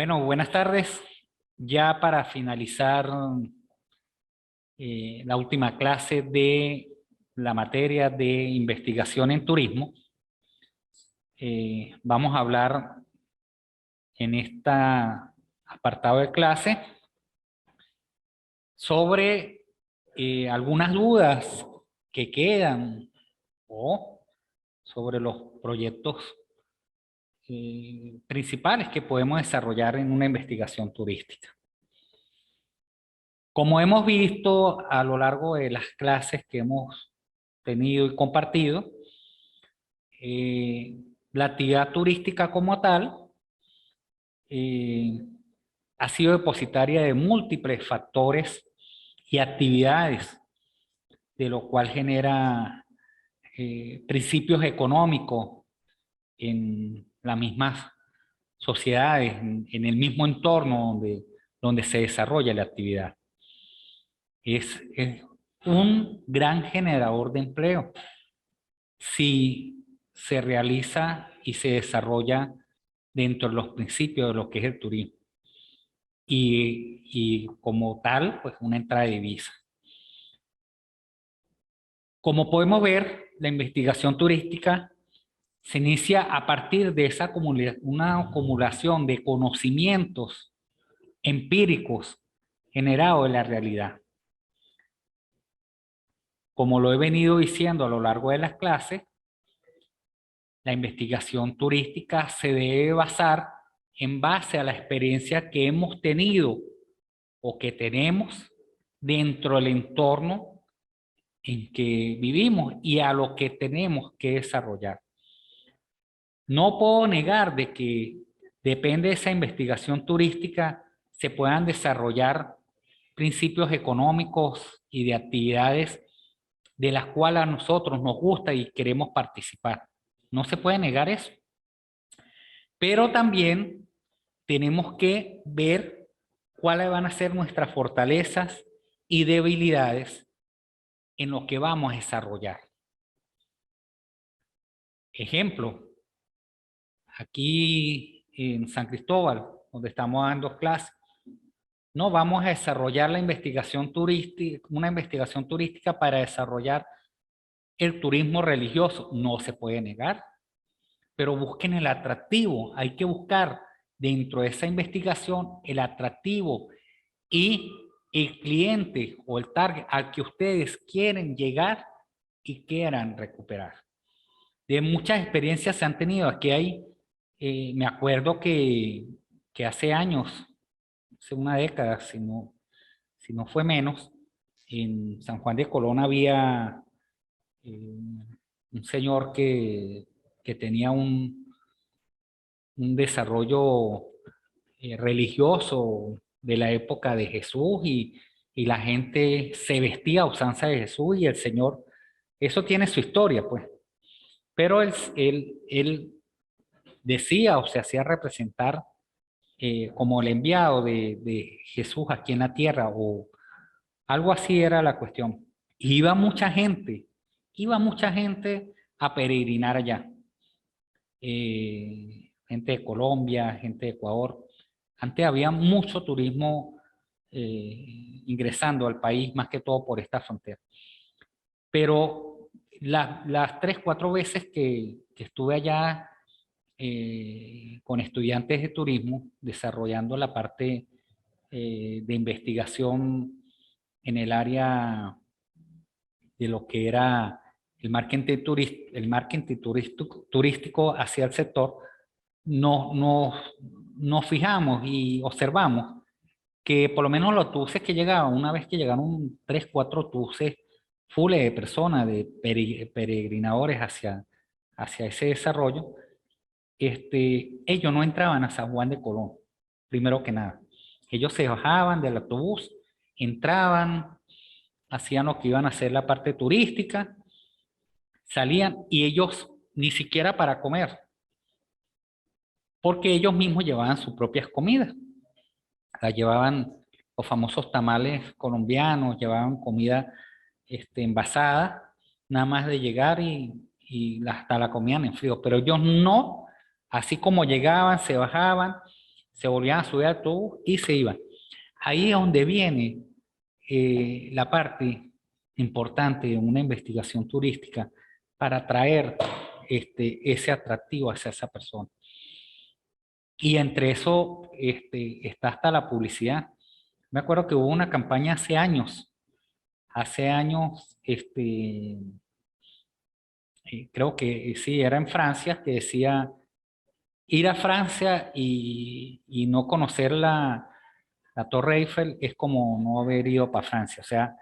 Bueno, buenas tardes. Ya para finalizar la última clase de la materia de investigación en turismo, vamos a hablar en este apartado de clase sobre algunas dudas que quedan o sobre los proyectos principales que podemos desarrollar en una investigación turística. Como hemos visto a lo largo de las clases que hemos tenido y compartido, eh, la actividad turística como tal eh, ha sido depositaria de múltiples factores y actividades, de lo cual genera principios económicos en las mismas sociedades, en el mismo entorno donde se desarrolla la actividad. Es un gran generador de empleo si se realiza y se desarrolla dentro de los principios de lo que es el turismo. Y como tal, pues una entrada de divisa. Como podemos ver, la investigación turística se inicia a partir de una acumulación de conocimientos empíricos generados en la realidad. Como lo he venido diciendo a lo largo de las clases, la investigación turística se debe basar en base a la experiencia que hemos tenido o que tenemos dentro del entorno en que vivimos y a lo que tenemos que desarrollar. No puedo negar de que depende de esa investigación turística se puedan desarrollar principios económicos y de actividades de las cuales a nosotros nos gusta y queremos participar. No se puede negar eso. Pero también tenemos que ver cuáles van a ser nuestras fortalezas y debilidades en lo que vamos a desarrollar. Ejemplo, aquí en San Cristóbal, donde estamos dando clases, no vamos a desarrollar la investigación turística, una investigación turística para desarrollar el turismo religioso. No se puede negar, pero busquen el atractivo. Hay que buscar dentro de esa investigación el atractivo y el cliente o el target al que ustedes quieren llegar y quieran recuperar. De muchas experiencias se han tenido. Aquí hay, me acuerdo que hace años, hace una década, si no fue menos, en San Juan de Colón había un señor que tenía un desarrollo religioso de la época de Jesús y la gente se vestía a usanza de Jesús y el Señor, eso tiene su historia, pues. Pero él decía o se hacía representar como el enviado de Jesús aquí en la tierra o algo así era la cuestión. Iba mucha gente a peregrinar allá. Gente de Colombia, gente de Ecuador. Antes había mucho turismo ingresando al país, más que todo por esta frontera. Pero las 3, 4 veces que estuve allá con estudiantes de turismo, desarrollando la parte de investigación en el área de lo que era el marketing turístico hacia el sector, nos fijamos y observamos que por lo menos los buses que llegaban, una vez que llegaron 3, 4 buses full de personas, de peregrinadores hacia ese desarrollo, ellos no entraban a San Juan de Colón, primero que nada. Ellos se bajaban del autobús, entraban, hacían lo que iban a hacer la parte turística, salían y ellos ni siquiera para comer, porque ellos mismos llevaban sus propias comidas. La llevaban los famosos tamales colombianos, llevaban comida envasada, nada más de llegar y hasta la comían en frío, pero ellos no, así como llegaban, se bajaban se volvían a subir al autobús y se iban. Ahí es donde viene la parte importante de una investigación turística para atraer ese atractivo hacia esa persona. Y entre eso está hasta la publicidad. Me acuerdo que hubo una campaña hace años, creo que sí, era en Francia, que decía ir a Francia y no conocer la Torre Eiffel es como no haber ido para Francia. O sea,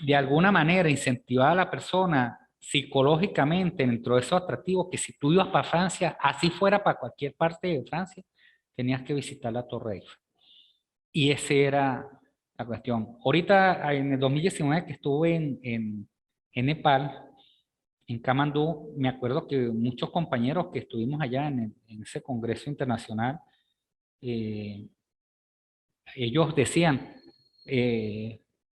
de alguna manera incentivar a la persona psicológicamente dentro de esos atractivos, que si tú ibas para Francia, así fuera para cualquier parte de Francia, tenías que visitar la Torre Eiffel. Y esa era la cuestión. Ahorita, en el 2019 que estuve en Nepal, en Kamandú, me acuerdo que muchos compañeros que estuvimos allá en ese congreso internacional, eh, ellos decían,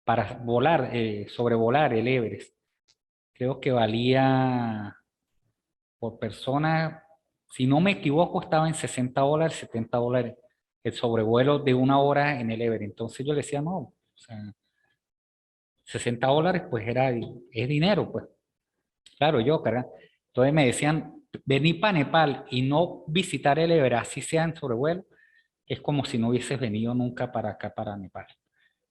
para volar, sobrevolar el Everest, creo que valía por persona, si no me equivoco, estaba en $60, $70 el sobrevuelo de una hora en el Everest. Entonces yo le decía, no, o sea, $60 pues es dinero, pues. Claro, yo, ¿verdad? Entonces me decían, venir para Nepal y no visitar el Everest, así sea en sobrevuelo, es como si no hubieses venido nunca para acá, para Nepal.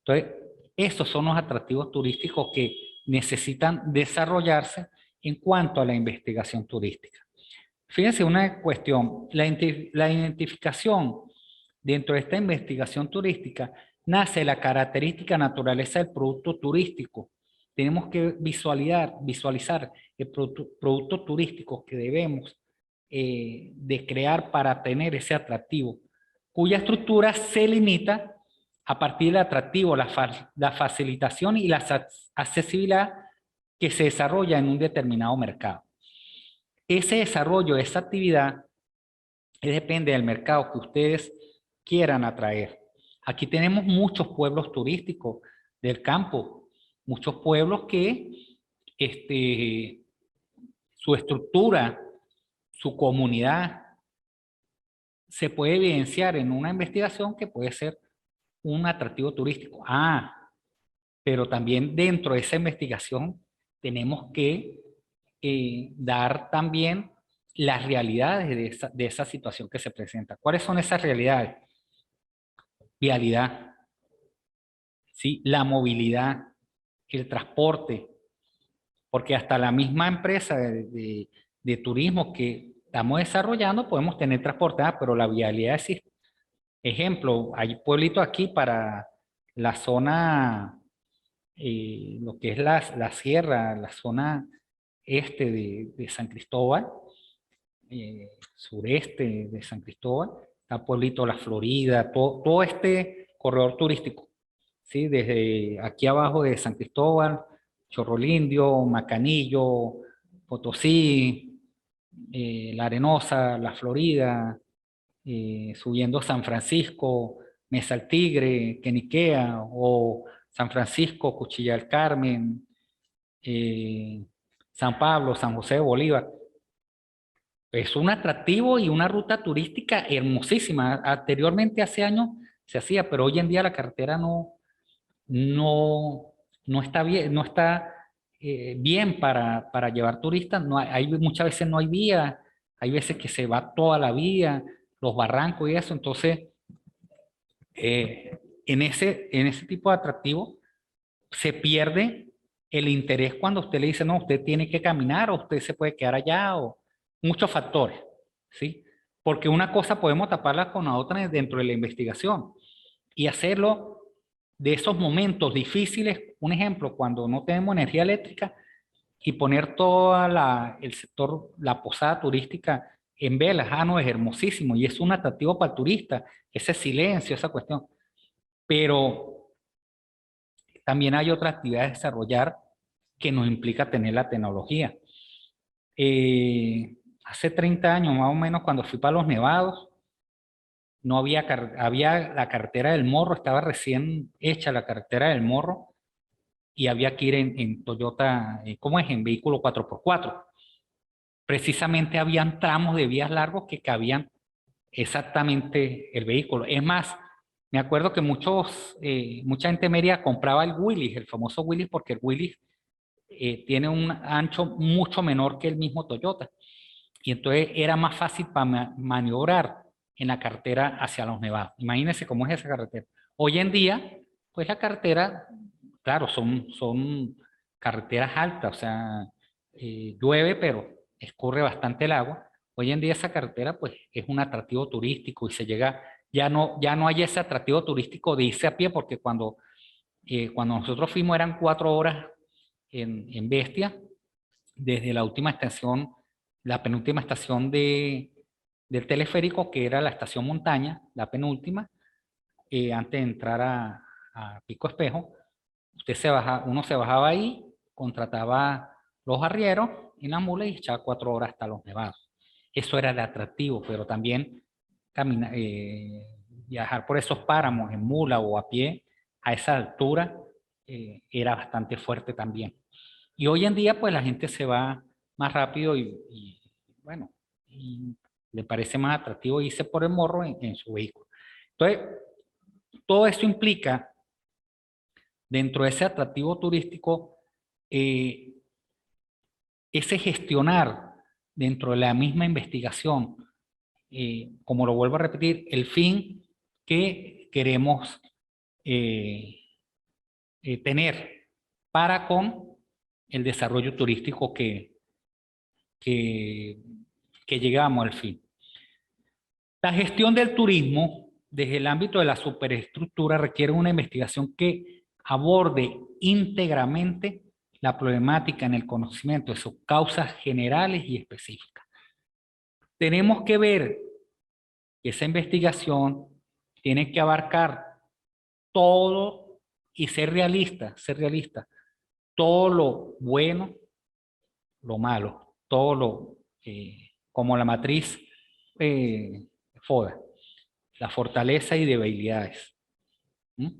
Entonces, esos son los atractivos turísticos que necesitan desarrollarse en cuanto a la investigación turística. Fíjense una cuestión, la identificación dentro de esta investigación turística nace de la característica naturaleza del producto turístico. Tenemos que visualizar el producto turístico que debemos de crear para tener ese atractivo, cuya estructura se limita a partir del atractivo, la facilitación y la accesibilidad que se desarrolla en un determinado mercado. Ese desarrollo, esa actividad, depende del mercado que ustedes quieran atraer. Aquí tenemos muchos pueblos turísticos del campo, muchos pueblos que su estructura, su comunidad, se puede evidenciar en una investigación que puede ser un atractivo turístico. Pero también dentro de esa investigación tenemos que dar también las realidades de esa situación que se presenta. ¿Cuáles son esas realidades? Vialidad, ¿sí? La movilidad, el transporte, porque hasta la misma empresa de turismo que estamos desarrollando podemos tener transporte, pero la vialidad existe. Ejemplo, hay pueblitos aquí para la zona, lo que es la sierra, la zona este de San Cristóbal, sureste de San Cristóbal, está Pueblito La Florida, todo este corredor turístico, ¿sí? Desde aquí abajo de San Cristóbal, Chorrolindio, Macanillo, Potosí, La Arenosa, La Florida, subiendo San Francisco, Mesa al Tigre, Queniquea, o San Francisco, Cuchilla del Carmen, San Pablo, San José de Bolívar. Es un atractivo y una ruta turística hermosísima. Anteriormente, hace años, se hacía, pero hoy en día la carretera no, no está bien, no está bien para llevar turistas. No muchas veces no hay vía, hay veces que se va toda la vía, los barrancos y eso. Entonces, en ese tipo de atractivo se pierde el interés cuando usted le dice, no, usted tiene que caminar o usted se puede quedar allá, o muchos factores, ¿sí? Porque una cosa podemos taparla con la otra dentro de la investigación y hacerlo de esos momentos difíciles, un ejemplo, cuando no tenemos energía eléctrica y poner el sector, la posada turística en velas, no, es hermosísimo y es un atractivo para el turista, ese silencio, esa cuestión. Pero también hay otra actividad a desarrollar que nos implica tener la tecnología. Hace 30 años más o menos, cuando fui para los Nevados, no había la carretera del Morro, estaba recién hecha la carretera del Morro y había que ir en Toyota, ¿cómo es? En vehículo 4x4. Precisamente habían tramos de vías largos que cabían exactamente el vehículo. Es más, me acuerdo que mucha gente de Mérida compraba el Willys, el famoso Willys, porque el Willys tiene un ancho mucho menor que el mismo Toyota. Y entonces era más fácil para maniobrar en la carretera hacia los nevados. Imagínense cómo es esa carretera. Hoy en día, pues la carretera, claro, son carreteras altas, o sea, llueve, pero escurre bastante el agua. Hoy en día esa carretera, pues, es un atractivo turístico y se llega, ya no hay ese atractivo turístico de irse a pie, porque cuando nosotros fuimos eran 4 horas en Bestia, desde la última estación, la penúltima estación del teleférico, que era la estación Montaña, la penúltima, antes de entrar a Pico Espejo. Uno se bajaba ahí, contrataba los arrieros en la mula y echaba 4 horas hasta los nevados. Eso era de atractivo, pero también viajar por esos páramos en mula o a pie a esa altura era bastante fuerte también. Y hoy en día, pues la gente se va más rápido bueno, y le parece más atractivo irse por el morro en su vehículo. Entonces, todo eso implica, dentro de ese atractivo turístico, eh, ese gestionar dentro de la misma investigación, como lo vuelvo a repetir, el fin que queremos eh, tener para con el desarrollo turístico que, que llegamos al fin. La gestión del turismo desde el ámbito de la superestructura requiere una investigación que aborde íntegramente la problemática en el conocimiento de sus causas generales y específicas. Tenemos que ver que esa investigación tiene que abarcar todo y ser realista, todo lo bueno, lo malo, todo como la matriz FODA, la fortaleza y debilidades. ¿Mm?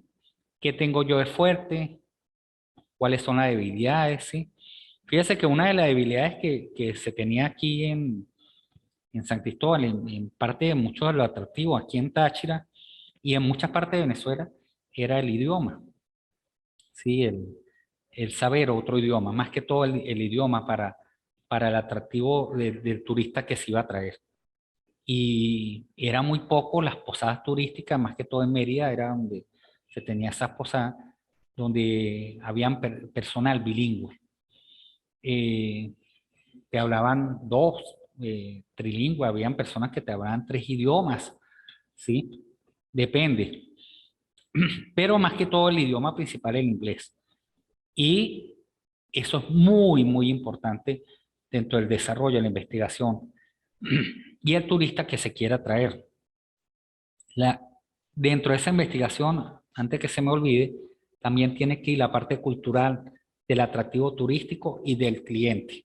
¿Qué tengo yo de fuerte? ¿Cuáles son las debilidades? ¿Sí? Fíjese que una de las debilidades que se tenía aquí en San Cristóbal, en parte de muchos de los atractivos aquí en Táchira y en muchas partes de Venezuela, era el idioma. ¿Sí? El saber otro idioma, más que todo el idioma para el atractivo del turista que se iba a traer. Y era muy poco las posadas turísticas, más que todo en Mérida, era donde se tenía esas posadas, donde habían personal bilingüe. Te hablaban dos, trilingües, habían personas que te hablaban 3 idiomas, ¿sí? Depende. Pero más que todo el idioma principal, el inglés. Y eso es muy, muy importante dentro del desarrollo de la investigación y el turista que se quiera traer. La, Dentro de esa investigación, antes que se me olvide, también tiene que ir la parte cultural del atractivo turístico y del cliente.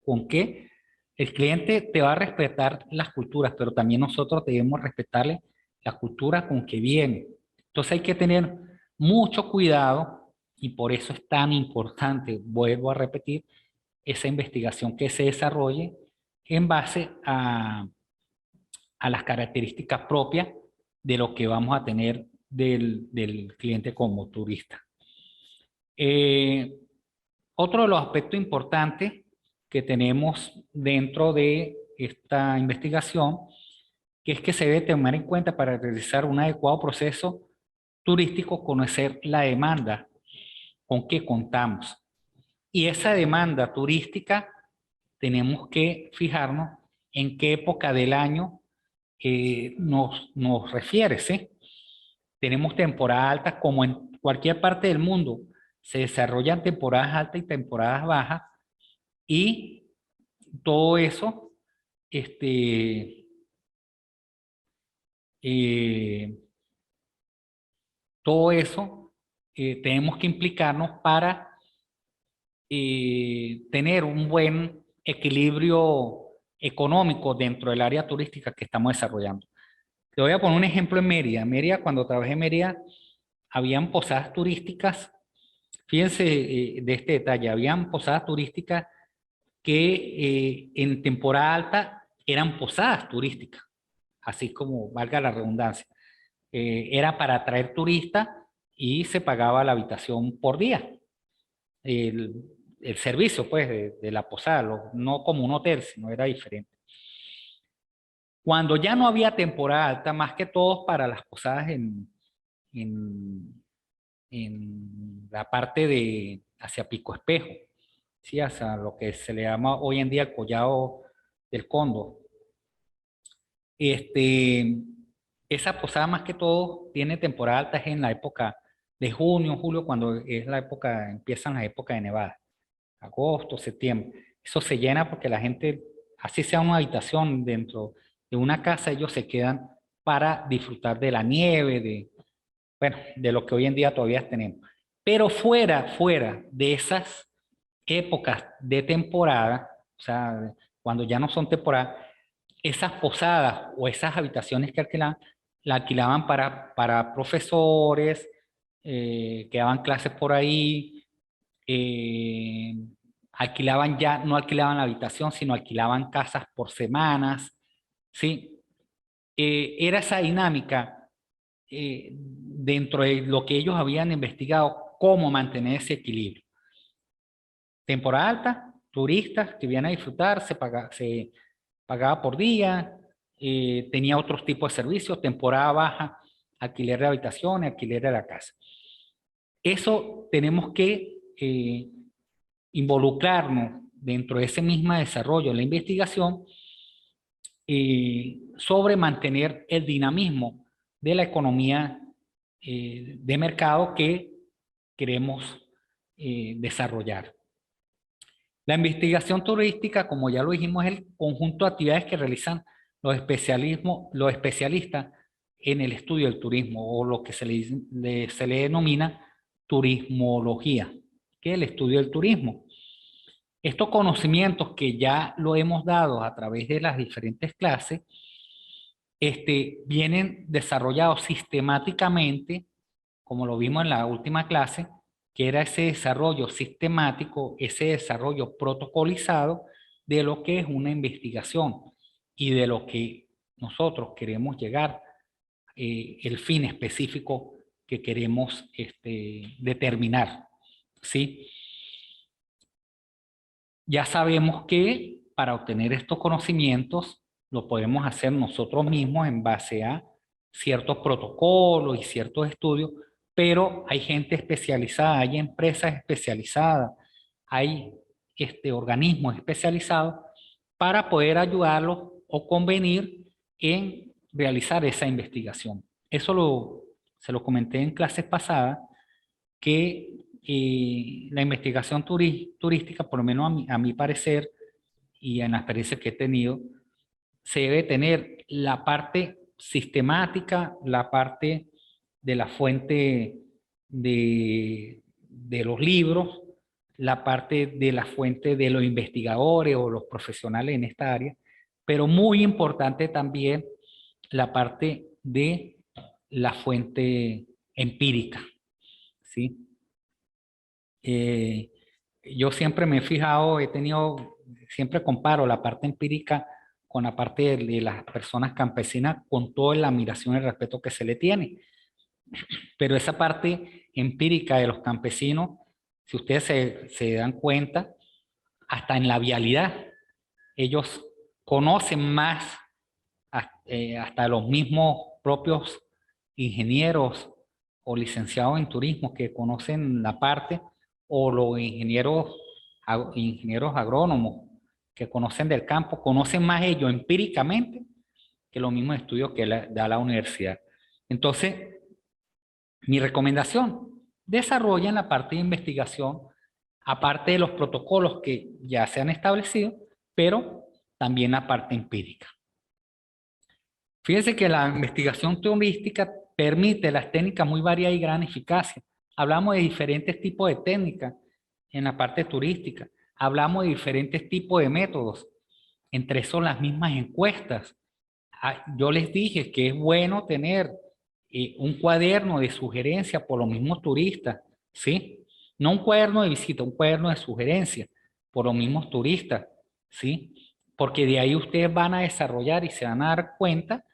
¿Con qué? El cliente te va a respetar las culturas, pero también nosotros debemos respetarle la cultura con que viene. Entonces hay que tener mucho cuidado y por eso es tan importante, vuelvo a repetir, esa investigación que se desarrolle en base a las características propias de lo que vamos a tener del cliente como turista. Otro de los aspectos importantes que tenemos dentro de esta investigación, que es que se debe tomar en cuenta para realizar un adecuado proceso turístico, conocer la demanda con que contamos. Y esa demanda turística tenemos que fijarnos en qué época del año nos refiere, ¿sí? Tenemos temporadas altas, como en cualquier parte del mundo, se desarrollan temporadas altas y temporadas bajas, y todo eso, este, eh, todo eso tenemos que implicarnos para tener un buen equilibrio económico dentro del área turística que estamos desarrollando. Te voy a poner un ejemplo en Mérida. Mérida, cuando trabajé en Mérida, habían posadas turísticas. Fíjense de este detalle, habían posadas turísticas que en temporada alta eran posadas turísticas. así como valga la redundancia. Era para atraer turistas y se pagaba la habitación por día. El, el servicio, pues, de la posada, no como un hotel, sino era diferente. Cuando ya no había temporada alta, más que todo para las posadas en, en la parte de hacia Pico Espejo, ¿sí? Hacia lo que se le llama hoy en día el Collado del Cóndor. Este, esa posada más que todo tiene temporada alta es en la época de junio, julio, cuando es la época, empiezan las épocas de nevada, agosto, septiembre. Eso se llena porque la gente, así sea una habitación dentro de una casa, ellos se quedan para disfrutar de la nieve, bueno, de lo que hoy en día todavía tenemos. Pero fuera de esas épocas de temporada, o sea, cuando ya no son temporada, esas posadas o esas habitaciones que alquilaban, la alquilaban para profesores, que daban clases por ahí, eh, alquilaban ya, no alquilaban la habitación, sino alquilaban casas por semanas, ¿sí? Era esa dinámica dentro de lo que ellos habían investigado, cómo mantener ese equilibrio. Temporada alta, turistas que vienen a disfrutar, se pagaba por día, tenía otros tipos de servicios, temporada baja, alquiler de habitaciones, alquiler de la casa. Eso tenemos que involucrarnos dentro de ese mismo desarrollo, la investigación, sobre mantener el dinamismo de la economía de mercado que queremos desarrollar. La investigación turística, como ya lo dijimos, es el conjunto de actividades que realizan los especialistas en el estudio del turismo, o lo que se le denomina turismología, que es el estudio del turismo. Estos conocimientos que ya lo hemos dado a través de las diferentes clases, vienen desarrollados sistemáticamente, como lo vimos en la última clase, que era ese desarrollo sistemático, ese desarrollo protocolizado de lo que es una investigación y de lo que nosotros queremos llegar, el fin específico que queremos determinar, ¿sí? Ya sabemos que para obtener estos conocimientos lo podemos hacer nosotros mismos en base a ciertos protocolos y ciertos estudios, pero hay gente especializada, hay empresas especializadas, hay organismos especializados para poder ayudarlos o convenir en realizar esa investigación. Se lo comenté en clases pasadas, que la investigación turística, por lo menos a mi parecer y en la experiencia que he tenido, se debe tener la parte sistemática, la parte de la fuente de los libros, la parte de la fuente de los investigadores o los profesionales en esta área, pero muy importante también la parte de la fuente empírica, ¿sí? Eh, yo siempre me he fijado, siempre comparo la parte empírica con la parte de las personas campesinas, con toda la admiración y el respeto que se le tiene. Pero esa parte empírica de los campesinos, si ustedes se dan cuenta, hasta en la vialidad, ellos conocen más hasta los mismos propios ingenieros o licenciados en turismo que conocen la parte, o los ingenieros agrónomos que conocen del campo, conocen más ellos empíricamente que los mismos estudios que da la universidad. Entonces, mi recomendación, desarrollen la parte de investigación, aparte de los protocolos que ya se han establecido, pero también la parte empírica. Fíjense que la investigación turística permite las técnicas muy variadas y gran eficacia. Hablamos de diferentes tipos de técnicas en la parte turística. Hablamos de diferentes tipos de métodos. Entre esos las mismas encuestas. Yo les dije que es bueno tener un cuaderno de sugerencias por los mismos turistas, ¿sí? No un cuaderno de visita, un cuaderno de sugerencias por los mismos turistas, ¿sí? Porque de ahí ustedes van a desarrollar y se van a dar cuenta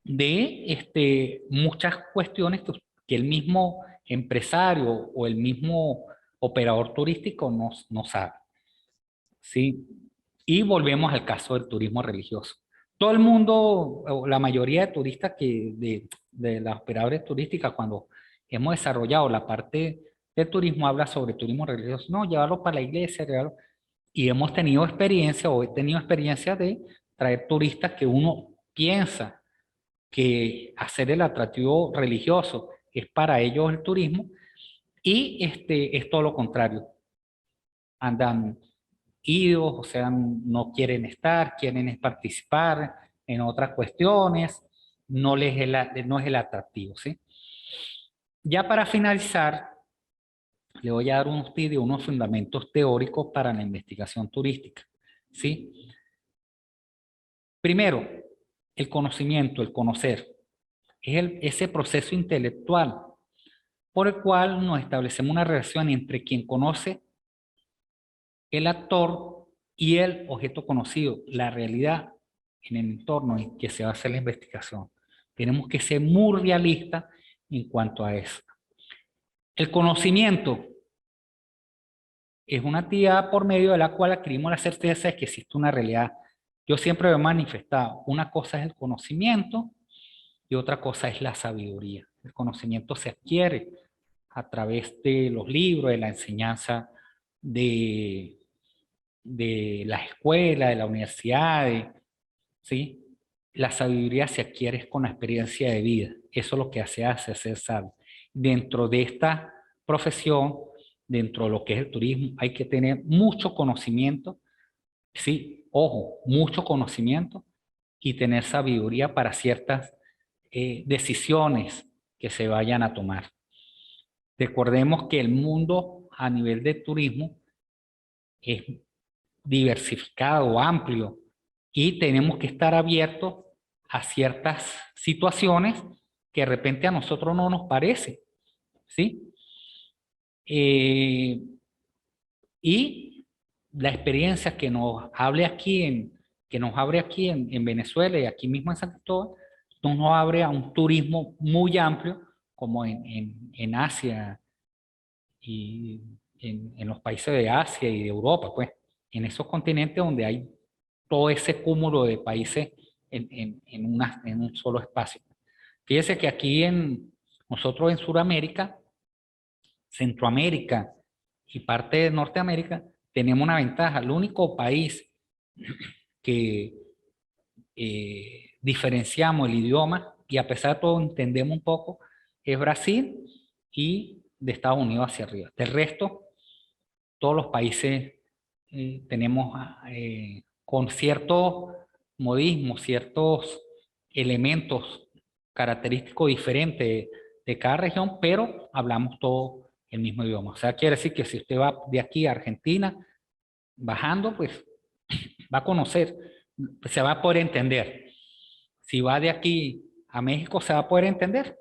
de muchas cuestiones que el mismo empresario o el mismo operador turístico no sabe. ¿Sí? Y volvemos al caso del turismo religioso. Todo el mundo, o la mayoría de turistas de las operadoras turísticas, cuando hemos desarrollado la parte del turismo, habla sobre turismo religioso. No, llevarlo para la iglesia, llevarlo. Y hemos tenido experiencia, o he tenido experiencia de traer turistas que uno piensa que hacer el atractivo religioso es para ellos el turismo, y es todo lo contrario. Andan idos, o sea, no quieren estar, quieren es participar en otras cuestiones, no es el atractivo, ¿sí? Ya para finalizar, le voy a dar unos fundamentos teóricos para la investigación turística, ¿sí? Primero, el conocimiento, el conocer, es ese proceso intelectual por el cual nos establecemos una relación entre quien conoce el actor y el objeto conocido, la realidad en el entorno en que se va a hacer la investigación. Tenemos que ser muy realistas en cuanto a eso. El conocimiento es una actividad por medio de la cual adquirimos la certeza de que existe una realidad. Yo siempre he manifestado, una cosa es el conocimiento y otra cosa es la sabiduría. El conocimiento se adquiere a través de los libros, de la enseñanza de la escuela, de la universidad, ¿sí? La sabiduría se adquiere con la experiencia de vida. Eso es lo que hace ser sabio. Dentro de esta profesión, dentro de lo que es el turismo, hay que tener mucho conocimiento, sí, ojo, mucho conocimiento y tener sabiduría para ciertas decisiones que se vayan a tomar. Recordemos que el mundo a nivel de turismo es diversificado, amplio, y tenemos que estar abiertos a ciertas situaciones que de repente a nosotros no nos parece, ¿sí? Eh, y la experiencia que nos abre aquí en Venezuela y aquí mismo en San Cristóbal, nos abre a un turismo muy amplio, como en Asia y en los países de Asia y de Europa, pues, en esos continentes donde hay todo ese cúmulo de países en un solo espacio. Fíjese que aquí nosotros en Sudamérica, Centroamérica y parte de Norteamérica, tenemos una ventaja. El único país que diferenciamos el idioma y a pesar de todo entendemos un poco es Brasil y de Estados Unidos hacia arriba. Del resto, todos los países tenemos con ciertos modismos, ciertos elementos característicos diferentes de cada región, pero hablamos todo el mismo idioma. O sea, quiere decir que si usted va de aquí a Argentina, bajando, pues va a conocer, se va a poder entender. Si va de aquí a México, se va a poder entender.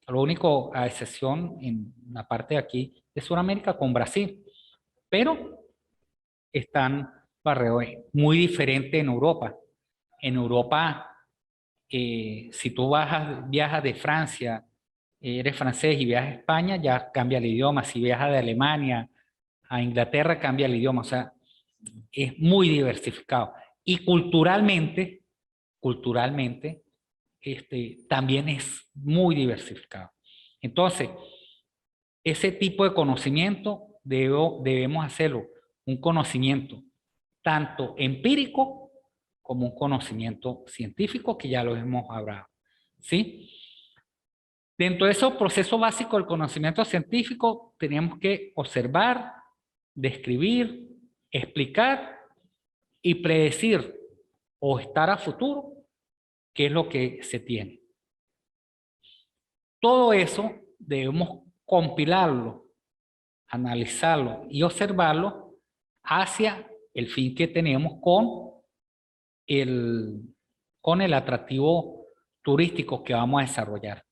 Lo único, a excepción en la parte de aquí de Sudamérica con Brasil, pero están barreos muy diferentes en Europa. En Europa, si tú viajas de Francia, eres francés y viajas a España, ya cambia el idioma. Si viajas de Alemania a Inglaterra, cambia el idioma. O sea, es muy diversificado. Y culturalmente, también es muy diversificado. Entonces, ese tipo de conocimiento debemos hacerlo, un conocimiento tanto empírico como un conocimiento científico, que ya lo hemos hablado, ¿sí? Dentro de esos procesos básicos del conocimiento científico, tenemos que observar, describir, explicar y predecir o estar a futuro qué es lo que se tiene. Todo eso debemos compilarlo, analizarlo y observarlo hacia el fin que tenemos el, con el atractivo turístico que vamos a desarrollar.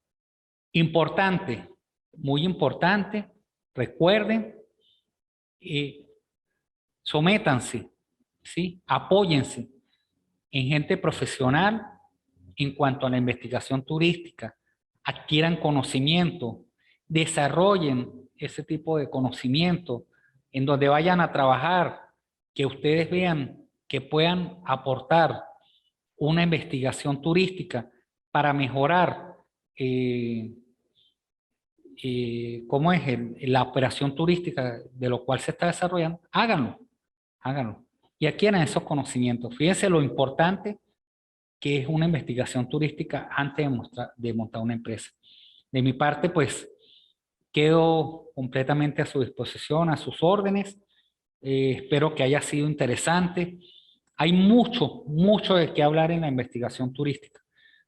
Importante, muy importante, recuerden, sométanse, ¿sí? Apóyense en gente profesional en cuanto a la investigación turística, adquieran conocimiento, desarrollen ese tipo de conocimiento en donde vayan a trabajar, que ustedes vean que puedan aportar una investigación turística para mejorar cómo es la operación turística de lo cual se está desarrollando, háganlo, háganlo. Y adquieran esos conocimientos. Fíjense lo importante que es una investigación turística antes de montar una empresa. De mi parte, pues, quedo completamente a su disposición, a sus órdenes. Espero que haya sido interesante. Hay mucho, mucho de qué hablar en la investigación turística.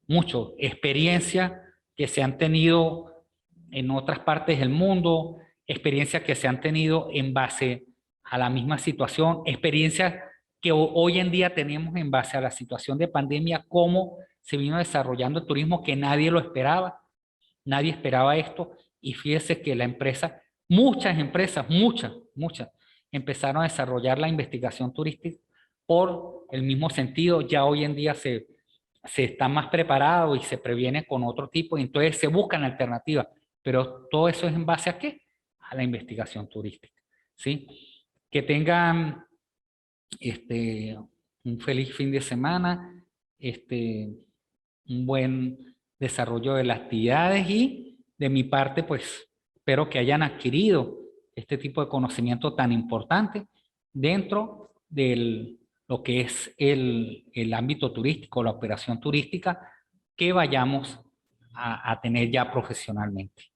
Mucho. Experiencia que se han tenido en otras partes del mundo, experiencias que se han tenido en base a la misma situación, experiencias que hoy en día tenemos en base a la situación de pandemia, cómo se vino desarrollando el turismo, que nadie esperaba esto, y fíjese que la empresa, muchas empresas, muchas, empezaron a desarrollar la investigación turística por el mismo sentido. Ya hoy en día se está más preparado y se previene con otro tipo, y entonces se buscan alternativas, pero todo eso es en base a ¿qué? A la investigación turística, ¿sí? Que tengan un feliz fin de semana, un buen desarrollo de las actividades, y de mi parte, pues, espero que hayan adquirido este tipo de conocimiento tan importante dentro de lo que es el ámbito turístico, la operación turística que vayamos a tener ya profesionalmente.